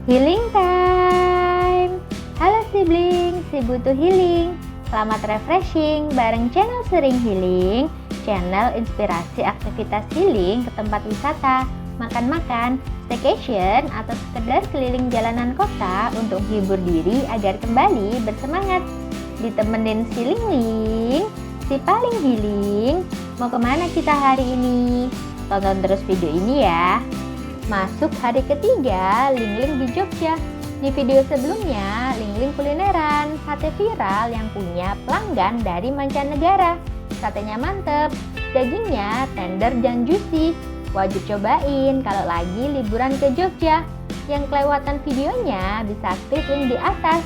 Healing time. Halo sibling, si butuh healing. Selamat refreshing bareng channel Sering Healing, channel inspirasi aktivitas healing ke tempat wisata, makan-makan, staycation, atau sekedar keliling jalanan kota untuk hibur diri agar kembali bersemangat. Ditemenin si Ling, si paling healing. Mau kemana kita hari ini? Tonton terus video ini ya. Masuk hari ketiga, Ling di Jogja. Di video sebelumnya, Ling kulineran sate viral yang punya pelanggan dari mancanegara. Satenya mantep, dagingnya tender dan juicy. Wajib cobain kalau lagi liburan ke Jogja. Yang kelewatan videonya bisa klik link di atas.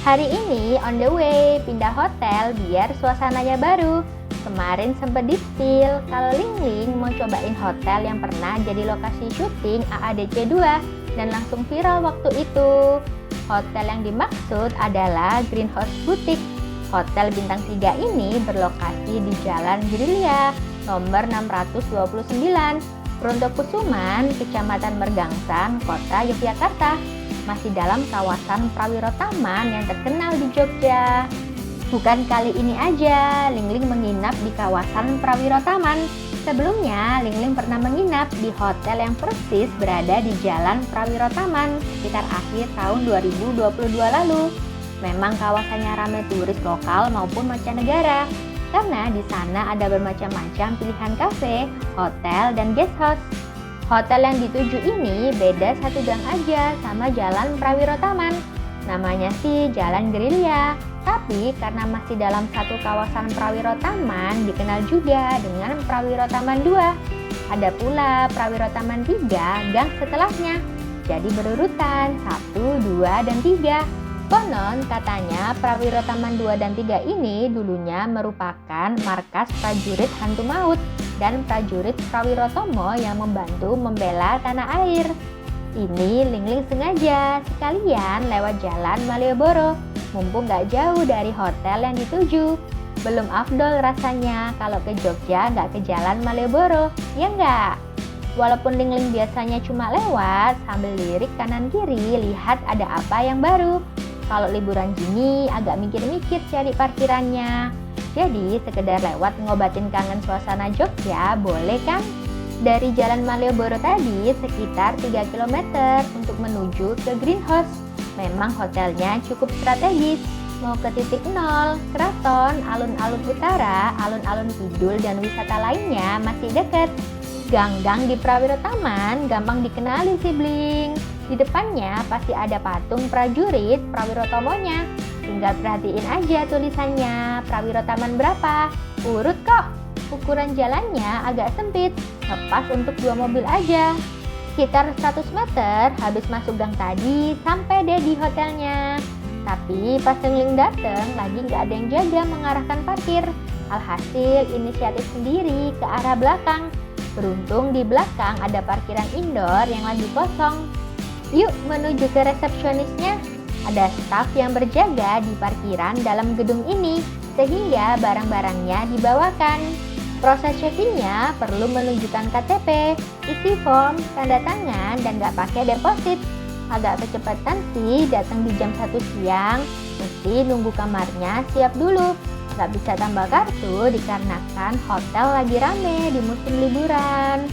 Hari ini on the way, pindah hotel biar suasananya baru. Kemarin sempat di-spill kalau Ling mau cobain hotel yang pernah jadi lokasi syuting AADC 2 dan langsung viral waktu itu. Hotel yang dimaksud adalah Greenhouse Boutique. Hotel bintang 3 ini berlokasi di Jalan Gerilya nomor 629, Brontokusuman, Kecamatan Mergangsan, Kota Yogyakarta. Masih dalam kawasan Prawiro Taman yang terkenal di Jogja. Bukan kali ini aja Ling menginap di kawasan Prawiro Taman. Sebelumnya Ling pernah menginap di hotel yang persis berada di Jalan Prawiro Taman sekitar akhir tahun 2022 lalu. Memang kawasannya ramai turis lokal maupun mancanegara karena di sana ada bermacam-macam pilihan kafe, hotel, dan guest house. Hotel yang dituju ini beda satu gang aja sama Jalan Prawiro Taman. Namanya sih Jalan Gerilya, tapi karena masih dalam satu kawasan Prawiro Taman, dikenal juga dengan Prawiro Taman 2. Ada pula Prawiro Taman 3 gang setelahnya. Jadi berurutan 1, 2, dan 3. Konon katanya Prawiro Taman 2 dan 3 ini dulunya merupakan markas prajurit hantu maut dan prajurit Prawiro Tomo yang membantu membela tanah air. Ini Ling sengaja sekalian lewat jalan Malioboro, mumpung gak jauh dari hotel yang dituju. Belum afdol rasanya kalau ke Jogja gak ke jalan Malioboro, ya nggak? Walaupun Ling biasanya cuma lewat sambil lirik kanan kiri lihat ada apa yang baru. Kalau liburan gini agak mikir-mikir cari parkirannya. Jadi sekedar lewat ngobatin kangen suasana Jogja boleh kan? Dari Jalan Malioboro tadi sekitar 3 km untuk menuju ke Greenhouse. Memang hotelnya cukup strategis. Mau ke titik nol, keraton, alun-alun utara, alun-alun kidul, dan wisata lainnya masih dekat. Gang-gang di Prawiro Taman gampang dikenali sibling. Di depannya pasti ada patung prajurit Prawiro Tomonya. Tinggal perhatiin aja tulisannya, Prawiro Taman berapa. Urut kok. Ukuran jalannya agak sempit, ngepas untuk 2 mobil aja. Sekitar 100 meter habis masuk gang tadi, sampai deh di hotelnya. Tapi pas Ling dateng, lagi nggak ada yang jaga mengarahkan parkir. Alhasil inisiatif sendiri ke arah belakang. Beruntung di belakang ada parkiran indoor yang lagi kosong. Yuk menuju ke resepsionisnya. Ada staf yang berjaga di parkiran dalam gedung ini, sehingga barang-barangnya dibawakan. Proses check-in-nya perlu menunjukkan KTP, isi form, tanda tangan, dan nggak pakai deposit. Agak kecepatan sih datang di jam 1 siang, mesti nunggu kamarnya siap dulu. Nggak bisa tambah kartu dikarenakan hotel lagi rame di musim liburan.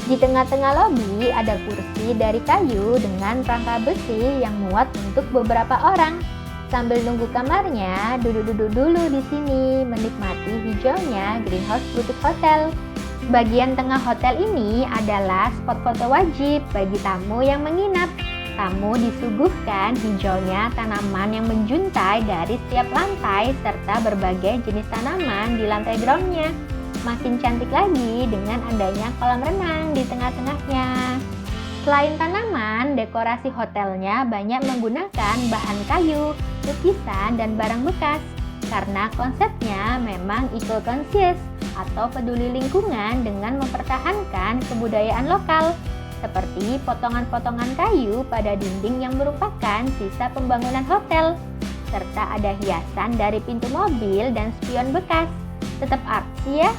Di tengah-tengah lobi ada kursi dari kayu dengan rangka besi yang muat untuk beberapa orang. Sambil nunggu kamarnya, duduk-duduk dulu di sini, menikmati hijaunya Greenhouse Boutique Hotel. Bagian tengah hotel ini adalah spot foto wajib bagi tamu yang menginap. Tamu disuguhkan hijaunya tanaman yang menjuntai dari setiap lantai serta berbagai jenis tanaman di lantai groundnya. Makin cantik lagi dengan adanya kolam renang di tengah-tengahnya. Selain tanaman, dekorasi hotelnya banyak menggunakan bahan kayu, lukisan, dan barang bekas. Karena konsepnya memang eco-conscious atau peduli lingkungan dengan mempertahankan kebudayaan lokal. Seperti potongan-potongan kayu pada dinding yang merupakan sisa pembangunan hotel. Serta ada hiasan dari pintu mobil dan spion bekas. Tetap artsy ya.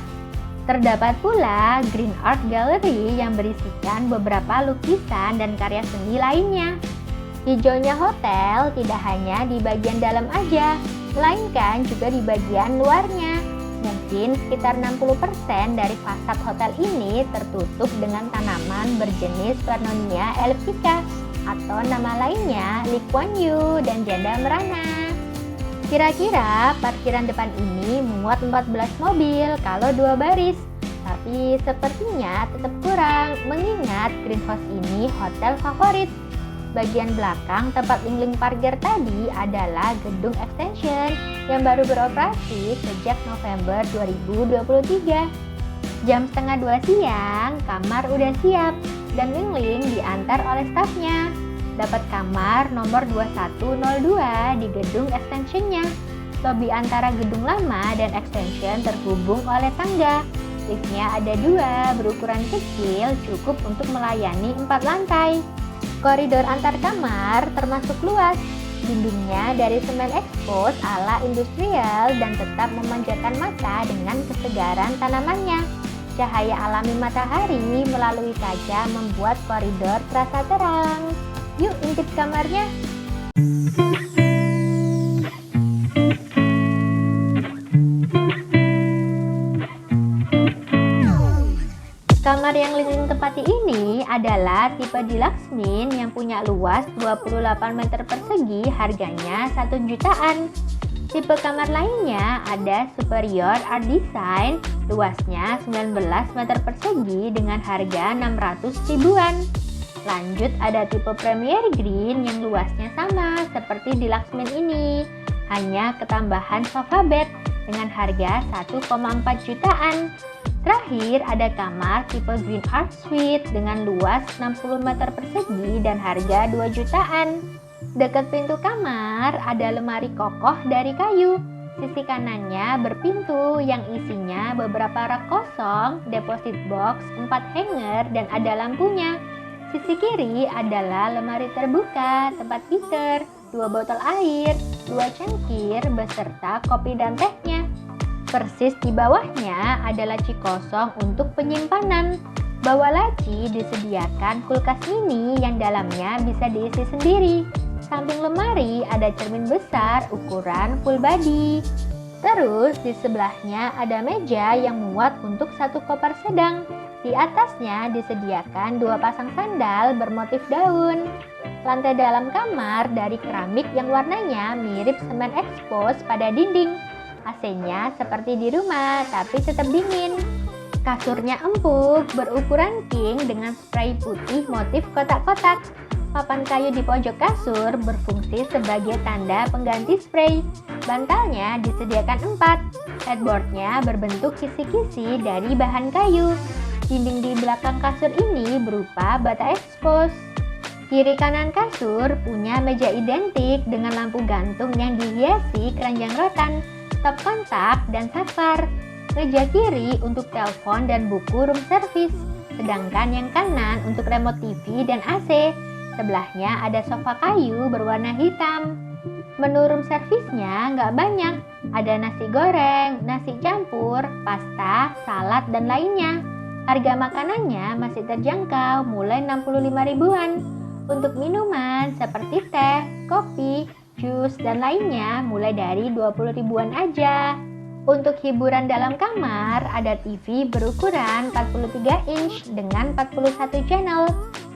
Terdapat pula Green Art Gallery yang berisikan beberapa lukisan dan karya seni lainnya. Hijaunya hotel tidak hanya di bagian dalam aja, melainkan juga di bagian luarnya. Mungkin sekitar 60% dari fasad hotel ini tertutup dengan tanaman berjenis Vernonia elliptica atau nama lainnya Lee Kuan Yew dan janda merana. Kira-kira parkiran depan ini muat 14 mobil kalau 2 baris. Tapi sepertinya tetap kurang mengingat Greenhouse ini hotel favorit. Bagian belakang tempat Ling Ling parkir tadi adalah gedung extension yang baru beroperasi sejak November 2023. Jam setengah 2 siang, kamar udah siap dan Ling Ling diantar oleh stafnya. Dapat kamar nomor 2102 di gedung extensionnya. Lobi antara gedung lama dan extension terhubung oleh tangga. Liftnya ada 2, berukuran kecil, cukup untuk melayani 4 lantai. Koridor antar kamar termasuk luas. Dindingnya dari semen ekspos ala industrial dan tetap memanjakan mata dengan kesegaran tanamannya. Cahaya alami matahari melalui kaca membuat koridor terasa terang. Yuk intip kamarnya. Kamar yang Ling Ling tempati ini adalah tipe deluxe min yang punya luas 28 meter persegi, harganya 1 jutaan. Tipe kamar lainnya ada Superior Art Design, luasnya 19 meter persegi dengan harga 600 ribuan. Lanjut ada tipe Premier Green yang luasnya sama seperti deluxe min ini, hanya ketambahan sofa bed dengan harga 1,4 jutaan. Terakhir ada kamar tipe Green Art Suite dengan luas 60 meter persegi dan harga 2 jutaan. Dekat pintu kamar ada lemari kokoh dari kayu. Sisi kanannya berpintu yang isinya beberapa rak kosong, deposit box, 4 hanger dan ada lampunya. Sisi kiri adalah lemari terbuka, tempat heater, 2 botol air, 2 cangkir beserta kopi dan tehnya. Persis di bawahnya ada laci kosong untuk penyimpanan. Bawah laci disediakan kulkas mini yang dalamnya bisa diisi sendiri. Samping lemari ada cermin besar ukuran full body. Terus di sebelahnya ada meja yang muat untuk 1 koper sedang. Di atasnya disediakan 2 pasang sandal bermotif daun. Lantai dalam kamar dari keramik yang warnanya mirip semen ekspos pada dinding. AC-nya seperti di rumah, tapi tetap dingin. Kasurnya empuk, berukuran king dengan spray putih motif kotak-kotak. Papan kayu di pojok kasur berfungsi sebagai tanda pengganti spray. Bantalnya disediakan 4. Headboardnya berbentuk kisi-kisi dari bahan kayu. Dinding di belakang kasur ini berupa bata ekspos. Kiri kanan kasur punya meja identik dengan lampu gantung yang dihiasi keranjang rotan, stop kontak, dan saklar. Meja kiri untuk telepon dan buku room service, sedangkan yang kanan untuk remote TV dan AC. Sebelahnya ada sofa kayu berwarna hitam. Menu room service-nya nggak banyak, ada nasi goreng, nasi campur, pasta, salad, dan lainnya. Harga makanannya masih terjangkau, mulai 65 ribuan. Untuk minuman seperti teh, kopi, jus, dan lainnya mulai dari 20 ribuan aja. Untuk hiburan dalam kamar, ada TV berukuran 43 inch dengan 41 channel.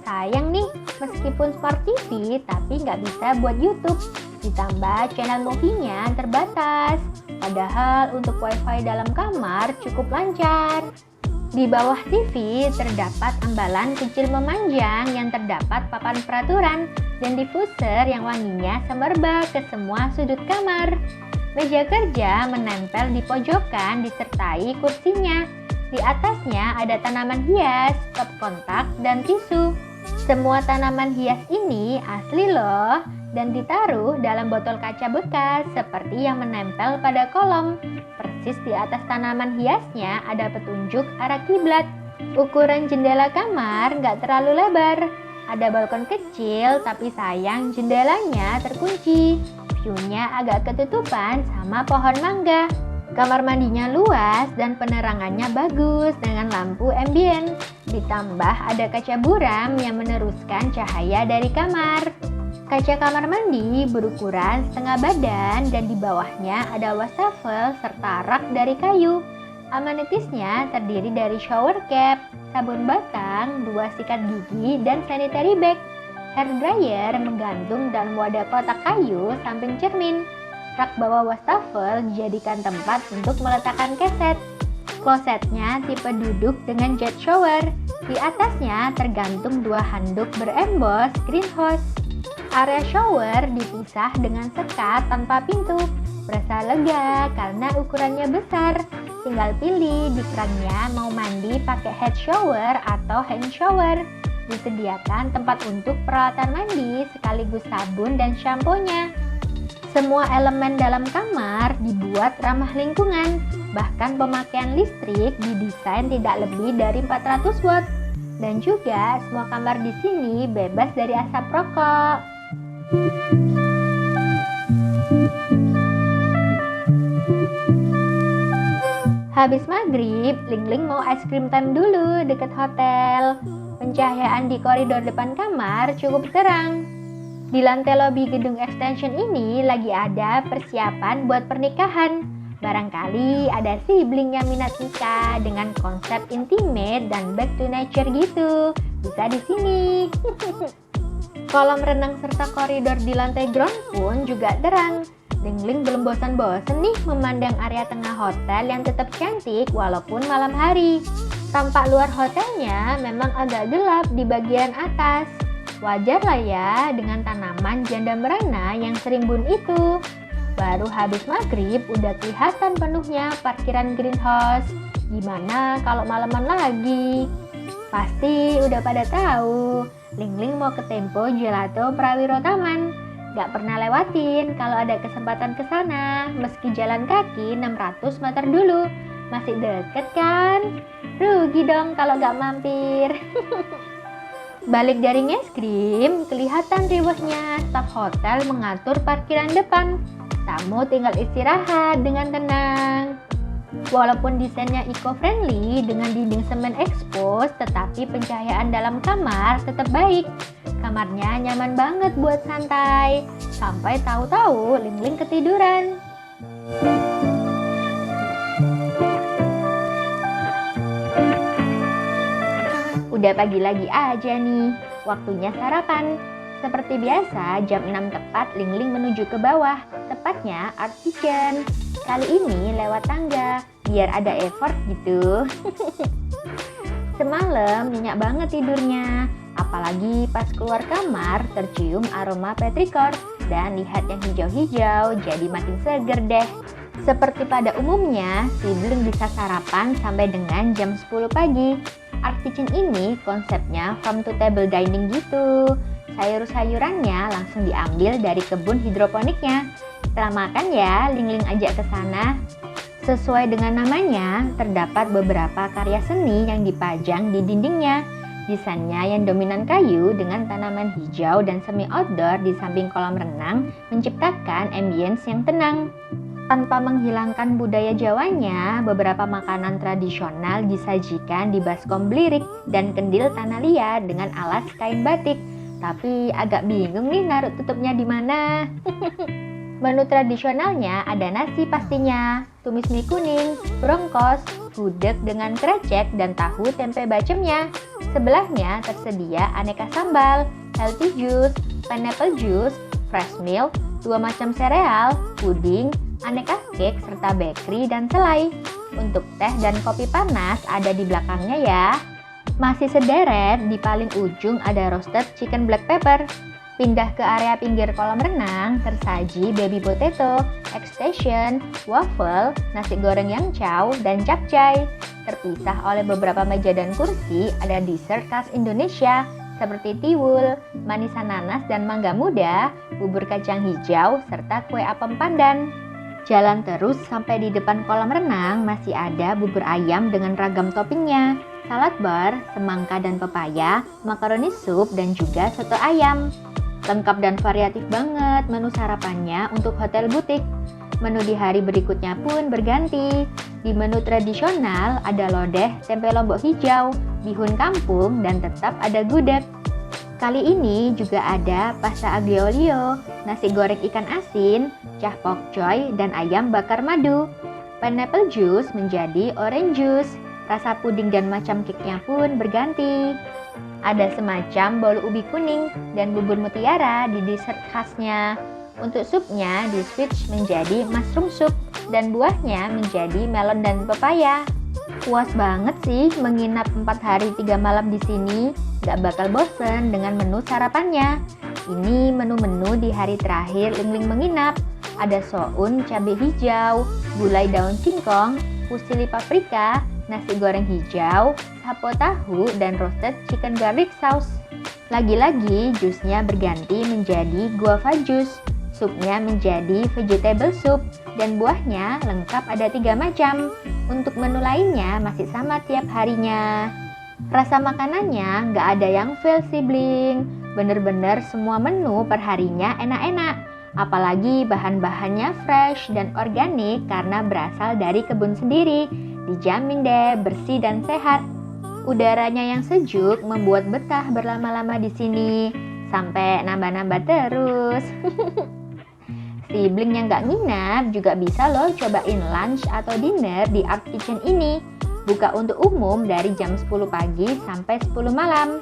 Sayang nih, meskipun Smart TV, tapi nggak bisa buat YouTube. Ditambah channel movie-nya terbatas. Padahal untuk wifi dalam kamar cukup lancar. Di bawah TV terdapat ambalan kecil memanjang yang terdapat papan peraturan dan diffuser yang wanginya semerbak ke semua sudut kamar. Meja kerja menempel di pojokan disertai kursinya. Di atasnya ada tanaman hias, stop kontak, dan tisu. Semua tanaman hias ini asli loh dan ditaruh dalam botol kaca bekas seperti yang menempel pada kolom. Persis di atas tanaman hiasnya ada petunjuk arah kiblat. Ukuran jendela kamar nggak terlalu lebar. Ada balkon kecil tapi sayang jendelanya terkunci. View-nya agak ketutupan sama pohon mangga. Kamar mandinya luas dan penerangannya bagus dengan lampu ambient. Ditambah ada kaca buram yang meneruskan cahaya dari kamar. Kaca kamar mandi berukuran setengah badan dan di bawahnya ada wastafel serta rak dari kayu. Amenitisnya terdiri dari shower cap, sabun batang, 2 sikat gigi, dan sanitary bag. Hair dryer menggantung dalam wadah kotak kayu samping cermin. Rak bawah wastafel dijadikan tempat untuk meletakkan keset. Klosetnya tipe duduk dengan jet shower. Di atasnya tergantung 2 handuk berembos greenhouse. Area shower dipisah dengan sekat tanpa pintu. Berasa lega karena ukurannya besar. Tinggal pilih di kerannya mau mandi pakai head shower atau hand shower. Disediakan tempat untuk peralatan mandi sekaligus sabun dan shampoo-nya. Semua elemen dalam kamar dibuat ramah lingkungan. Bahkan pemakaian listrik didesain tidak lebih dari 400 watt. Dan juga semua kamar di sini bebas dari asap rokok. Habis maghrib, Ling mau ice cream time dulu deket hotel. Pencahayaan di koridor depan kamar cukup terang. Di lantai lobi gedung extension ini lagi ada persiapan buat pernikahan. Barangkali ada sibling yang minat nikah dengan konsep intimate dan back to nature gitu. Bisa di sini. Kolam renang serta koridor di lantai ground pun juga terang. Ling belum bosan-bosan nih memandang area tengah hotel yang tetap cantik walaupun malam hari. Tampak luar hotelnya memang agak gelap di bagian atas. Wajar lah ya dengan tanaman janda merana yang serimbun itu. Baru habis maghrib udah kelihatan penuhnya parkiran greenhouse. Gimana kalau malaman lagi? Pasti udah pada tahu. Ling mau ke Tempo Gelato Prawiro Taman. Gak pernah lewatin kalau ada kesempatan ke sana, meski jalan kaki 600 meter dulu. Masih deket kan? Rugi dong kalau gak mampir. Balik dari es krim, kelihatan riwahnya staf hotel mengatur parkiran depan. Tamu tinggal istirahat dengan tenang. Walaupun desainnya eco-friendly dengan dinding semen expose, tetapi pencahayaan dalam kamar tetap baik. Kamarnya nyaman banget buat santai. Sampai tahu-tahu Ling ketiduran. Udah pagi lagi aja nih, waktunya sarapan. Seperti biasa, jam 6 tepat Ling menuju ke bawah, tepatnya Art Kitchen. Kali ini lewat tangga, biar ada effort gitu. Semalam nyenyak banget tidurnya, apalagi pas keluar kamar tercium aroma petrikor dan lihat yang hijau-hijau jadi makin seger deh. Seperti pada umumnya, sibling bisa sarapan sampai dengan jam 10 pagi. Art Kitchen ini konsepnya farm to table dining gitu. Sayur-sayurannya langsung diambil dari kebun hidroponiknya. Setelah makan ya, Ling ajak ke sana. Sesuai dengan namanya, terdapat beberapa karya seni yang dipajang di dindingnya. Desainnya yang dominan kayu dengan tanaman hijau dan semi outdoor di samping kolam renang menciptakan ambience yang tenang. Tanpa menghilangkan budaya Jawanya, beberapa makanan tradisional disajikan di baskom blirik dan kendil tanah liat dengan alas kain batik. Tapi agak bingung nih naruh tutupnya di mana. Menu tradisionalnya ada nasi pastinya, tumis mie kuning, brongkos, gudeg dengan krecek dan tahu tempe bacemnya. Sebelahnya tersedia aneka sambal, healthy juice, pineapple juice, fresh milk, 2 macam sereal, puding, aneka cake serta bakery dan selai. Untuk teh dan kopi panas ada di belakangnya ya. Masih sederet, di paling ujung ada roasted chicken black pepper. Pindah ke area pinggir kolam renang, tersaji baby potato, egg station, waffle, nasi goreng yang chow, dan capcay. Terpisah oleh beberapa meja dan kursi, ada dessert khas Indonesia seperti tiwul, manisan nanas dan mangga muda, bubur kacang hijau, serta kue apem pandan. Jalan terus sampai di depan kolam renang masih ada bubur ayam dengan ragam toppingnya, salad bar, semangka dan pepaya, makaroni sup, dan juga soto ayam. Lengkap dan variatif banget menu sarapannya untuk hotel butik. Menu di hari berikutnya pun berganti. Di menu tradisional ada lodeh, tempe lombok hijau, bihun kampung, dan tetap ada gudeg. Kali ini juga ada pasta aglio olio, nasi goreng ikan asin, cah pokcoy, dan ayam bakar madu. Pineapple juice menjadi orange juice, rasa puding dan macam cake-nya pun berganti. Ada semacam bolu ubi kuning dan bubur mutiara di dessert khasnya. Untuk supnya di switch menjadi mushroom soup dan buahnya menjadi melon dan pepaya. Puas banget sih menginap 4 hari 3 malam di sini. Gak bakal bosen dengan menu sarapannya. Ini menu-menu di hari terakhir Ling Ling menginap. Ada soun cabai hijau, gulai daun singkong, fusili paprika, nasi goreng hijau, sapo tahu, dan roasted chicken garlic sauce. Lagi-lagi jusnya berganti menjadi guava juice, supnya menjadi vegetable soup, dan buahnya lengkap ada 3 macam. Untuk menu lainnya masih sama tiap harinya. Rasa makanannya nggak ada yang fail sibling. Bener-bener semua menu perharinya enak-enak. Apalagi bahan-bahannya fresh dan organik karena berasal dari kebun sendiri. Dijamin deh bersih dan sehat. Udaranya yang sejuk membuat betah berlama-lama di sini. Sampai nambah-nambah terus. Sibling yang gak nginap juga bisa loh cobain lunch atau dinner di Art Kitchen ini. Buka untuk umum dari jam 10 pagi sampai 10 malam.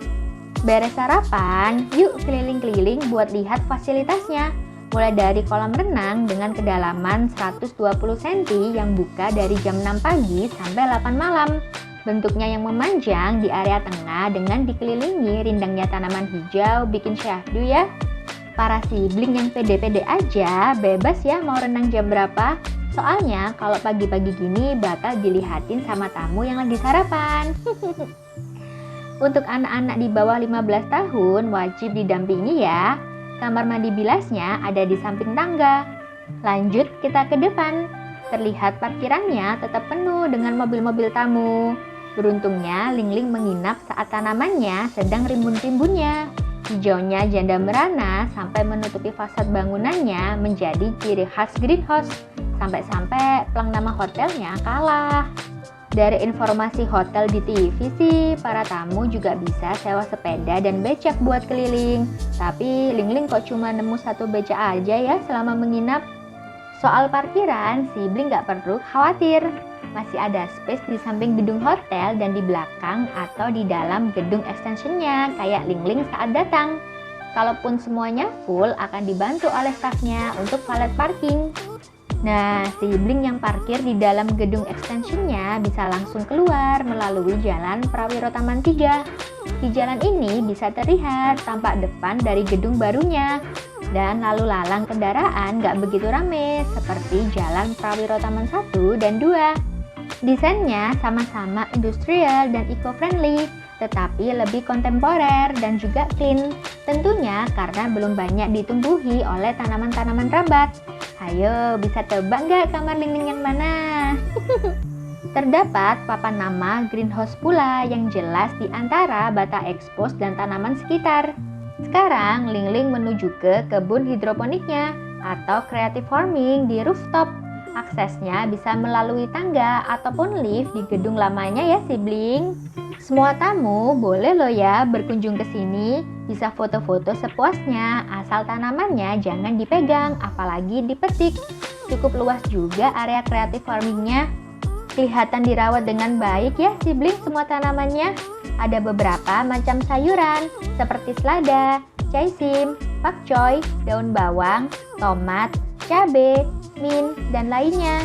Beres sarapan, yuk keliling-keliling buat lihat fasilitasnya. Mulai dari kolam renang dengan kedalaman 120 cm yang buka dari jam 6 pagi sampai 8 malam. Bentuknya yang memanjang di area tengah dengan dikelilingi rindangnya tanaman hijau bikin syahdu ya. Para sibling yang pede-pede aja, bebas ya mau renang jam berapa. Soalnya kalau pagi-pagi gini bakal dilihatin sama tamu yang lagi sarapan. Untuk anak-anak di bawah 15 tahun wajib didampingi ya. Kamar mandi bilasnya ada di samping tangga. Lanjut kita ke depan. Terlihat parkirannya tetap penuh dengan mobil-mobil tamu. Beruntungnya Ling Ling menginap saat tanamannya sedang rimbun-rimbunnya. Hijaunya janda merana sampai menutupi fasad bangunannya menjadi ciri khas greenhouse. Sampai-sampai plang nama hotelnya kalah. Dari informasi hotel di TV sih, para tamu juga bisa sewa sepeda dan becak buat keliling. Tapi Ling Ling kok cuma nemu 1 becak aja ya selama menginap. Soal parkiran, sibling gak perlu khawatir. Masih ada space di samping gedung hotel dan di belakang atau di dalam gedung extensionnya kayak Ling Ling saat datang. Kalaupun semuanya full, akan dibantu oleh stafnya untuk valet parking. Nah, sibling yang parkir di dalam gedung extensionnya bisa langsung keluar melalui jalan Prawiro Taman 3. Di jalan ini bisa terlihat tampak depan dari gedung barunya. Dan lalu lalang kendaraan gak begitu rame seperti jalan Prawiro Taman 1 dan 2. Desainnya sama-sama industrial dan eco-friendly, tetapi lebih kontemporer dan juga clean. Tentunya karena belum banyak ditumbuhi oleh tanaman-tanaman rambat. Ayo, bisa tebak nggak kamar Ling Ling yang mana? Terdapat papan nama greenhouse pula yang jelas di antara bata ekspos dan tanaman sekitar. Sekarang Ling Ling menuju ke kebun hidroponiknya atau creative farming di rooftop. Aksesnya bisa melalui tangga ataupun lift di gedung lamanya ya sibling. Semua tamu boleh loh ya berkunjung ke sini. Bisa foto-foto sepuasnya, asal tanamannya jangan dipegang, apalagi dipetik. Cukup luas juga area creative farmingnya. Kelihatan dirawat dengan baik ya sibling semua tanamannya. Ada beberapa macam sayuran seperti selada, caisim, pakcoy, daun bawang, tomat, cabai, mint, dan lainnya.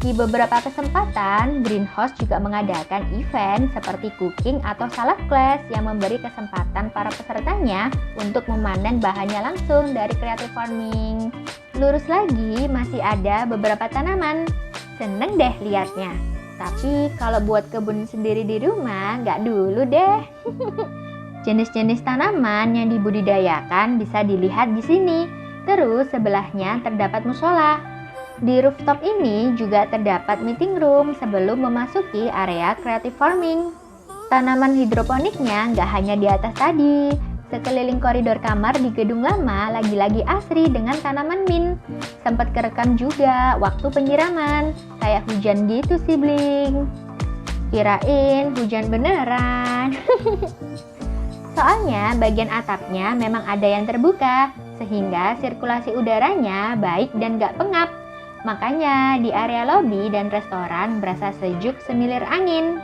Di beberapa kesempatan, greenhouse juga mengadakan event seperti cooking atau salad class yang memberi kesempatan para pesertanya untuk memanen bahannya langsung dari creative farming. Lurus lagi masih ada beberapa tanaman. Seneng deh liatnya. Tapi kalau buat kebun sendiri di rumah, nggak dulu deh. Jenis-jenis tanaman yang dibudidayakan bisa dilihat di sini. Terus sebelahnya terdapat musola. Di rooftop ini juga terdapat meeting room sebelum memasuki area creative farming. Tanaman hidroponiknya nggak hanya di atas tadi. Sekeliling koridor kamar di gedung lama lagi-lagi asri dengan tanaman mint. Sempat kerekam juga waktu penyiraman, kayak hujan gitu sibling. Kirain hujan beneran. Soalnya bagian atapnya memang ada yang terbuka, sehingga sirkulasi udaranya baik dan gak pengap. Makanya di area lobi dan restoran berasa sejuk semilir angin.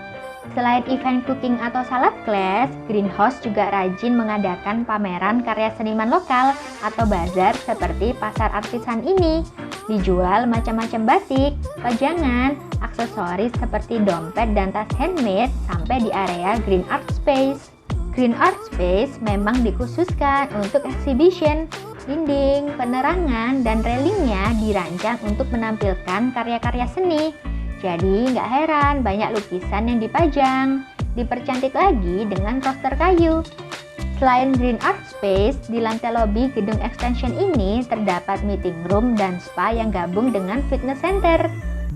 Selain event cooking atau salad class, Greenhouse juga rajin mengadakan pameran karya seniman lokal atau bazar seperti pasar artisan ini. Dijual macam-macam batik, pajangan, aksesoris seperti dompet dan tas handmade sampai di area Green Art Space. Green Art Space memang dikhususkan untuk exhibition. Dinding, penerangan, dan railingnya dirancang untuk menampilkan karya-karya seni. Jadi nggak heran banyak lukisan yang dipajang. Dipercantik lagi dengan roster kayu. Selain Green Art Space, di lantai lobi gedung extension ini terdapat meeting room dan spa yang gabung dengan fitness center.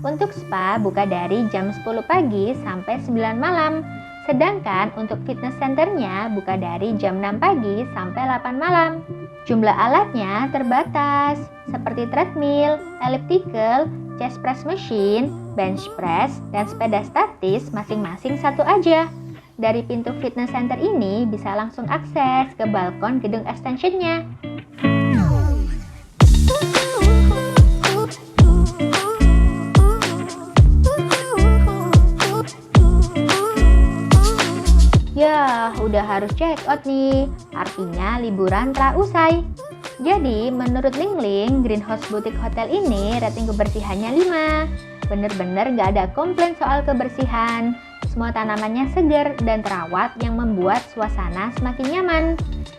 Untuk spa buka dari jam 10 pagi sampai 9 malam. Sedangkan untuk fitness centernya buka dari jam 6 pagi sampai 8 malam. Jumlah alatnya terbatas, seperti treadmill, elliptical, chest press machine, bench press, dan sepeda statis masing-masing satu aja. Dari pintu fitness center ini bisa langsung akses ke balkon gedung extensionnya. Ya, udah harus check out nih. Artinya liburan telah usai. Jadi, menurut Lingling, Greenhouse Boutique Hotel ini rating kebersihannya 5. Bener-bener gak ada komplain soal kebersihan. Semua tanamannya segar dan terawat yang membuat suasana semakin nyaman.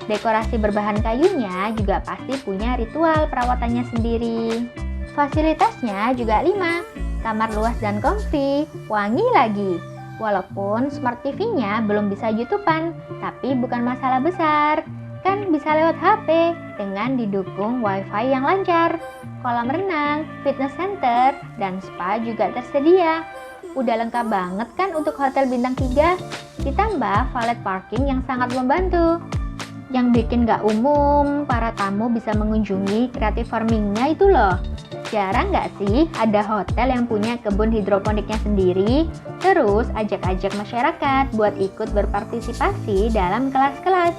Dekorasi berbahan kayunya juga pasti punya ritual perawatannya sendiri. Fasilitasnya juga 5. Kamar luas dan comfy, wangi lagi. Walaupun Smart TV-nya belum bisa YouTube-an, tapi bukan masalah besar. Kan bisa lewat HP dengan didukung Wi-Fi yang lancar. Kolam renang, fitness center, dan spa juga tersedia. Udah lengkap banget kan untuk hotel bintang 3? Ditambah valet parking yang sangat membantu. Yang bikin gak umum, para tamu bisa mengunjungi creative farming-nya itu loh. Jarang nggak sih ada hotel yang punya kebun hidroponiknya sendiri, terus ajak-ajak masyarakat buat ikut berpartisipasi dalam kelas-kelas.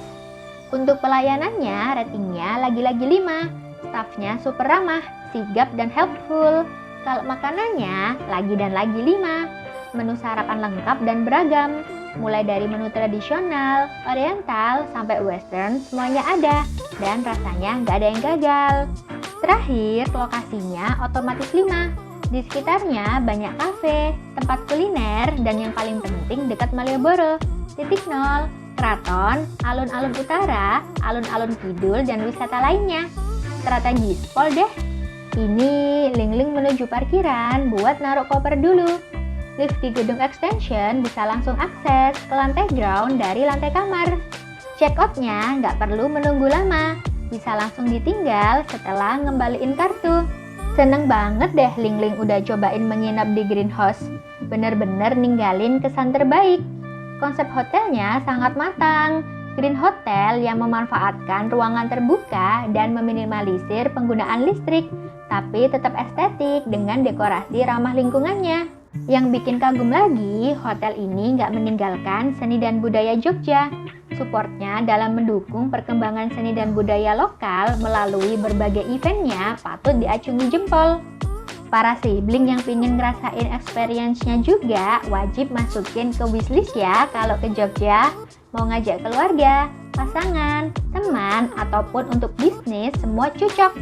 Untuk pelayanannya, ratingnya lagi-lagi 5. Stafnya super ramah, sigap, dan helpful. Kalau makanannya, lagi dan lagi 5. Menu sarapan lengkap dan beragam. Mulai dari menu tradisional, oriental, sampai western, semuanya ada. Dan rasanya nggak ada yang gagal. Terakhir, lokasinya otomatis 5. Di sekitarnya banyak kafe, tempat kuliner, dan yang paling penting dekat Malioboro. Titik 0, keraton, alun-alun utara, alun-alun kidul, dan wisata lainnya. Strategi spol deh. Ini Lingling menuju parkiran buat naruh koper dulu. Lift di gedung extension bisa langsung akses ke lantai ground dari lantai kamar. Check out-nya nggak perlu menunggu lama. Bisa langsung ditinggal setelah ngembaliin kartu. Seneng banget deh Lingling udah cobain menginap di Greenhouse. Bener-bener ninggalin kesan terbaik. Konsep hotelnya sangat matang. Green Hotel yang memanfaatkan ruangan terbuka dan meminimalisir penggunaan listrik, tapi tetap estetik dengan dekorasi ramah lingkungannya. Yang bikin kagum lagi, hotel ini nggak meninggalkan seni dan budaya Jogja. Supportnya dalam mendukung perkembangan seni dan budaya lokal melalui berbagai eventnya patut diacungi jempol. Para sibling yang pingin ngerasain experience-nya juga wajib masukin ke wishlist ya kalau ke Jogja. Mau ngajak keluarga, pasangan, teman, ataupun untuk bisnis semua cocok.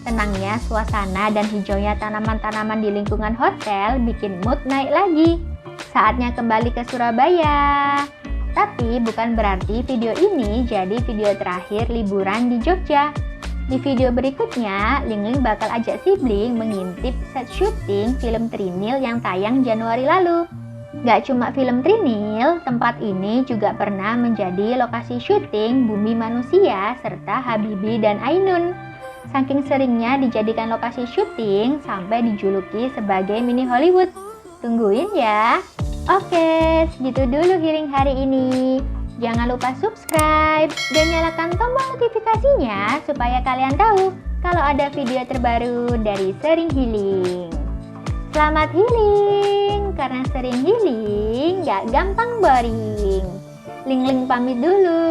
Tenangnya suasana dan hijaunya tanaman-tanaman di lingkungan hotel bikin mood naik lagi. Saatnya kembali ke Surabaya. Tapi bukan berarti video ini jadi video terakhir liburan di Jogja. Di video berikutnya, Lingling bakal ajak sibling mengintip set syuting film Trinil yang tayang Januari lalu. Gak cuma film Trinil, tempat ini juga pernah menjadi lokasi syuting Bumi Manusia serta Habibie dan Ainun. Saking seringnya dijadikan lokasi syuting sampai dijuluki sebagai mini Hollywood. Tungguin ya. Oke, segitu dulu healing hari ini. Jangan lupa subscribe dan nyalakan tombol notifikasinya supaya kalian tahu kalau ada video terbaru dari Sering Healing. Selamat healing, karena sering healing gak gampang boring. Ling Ling pamit dulu.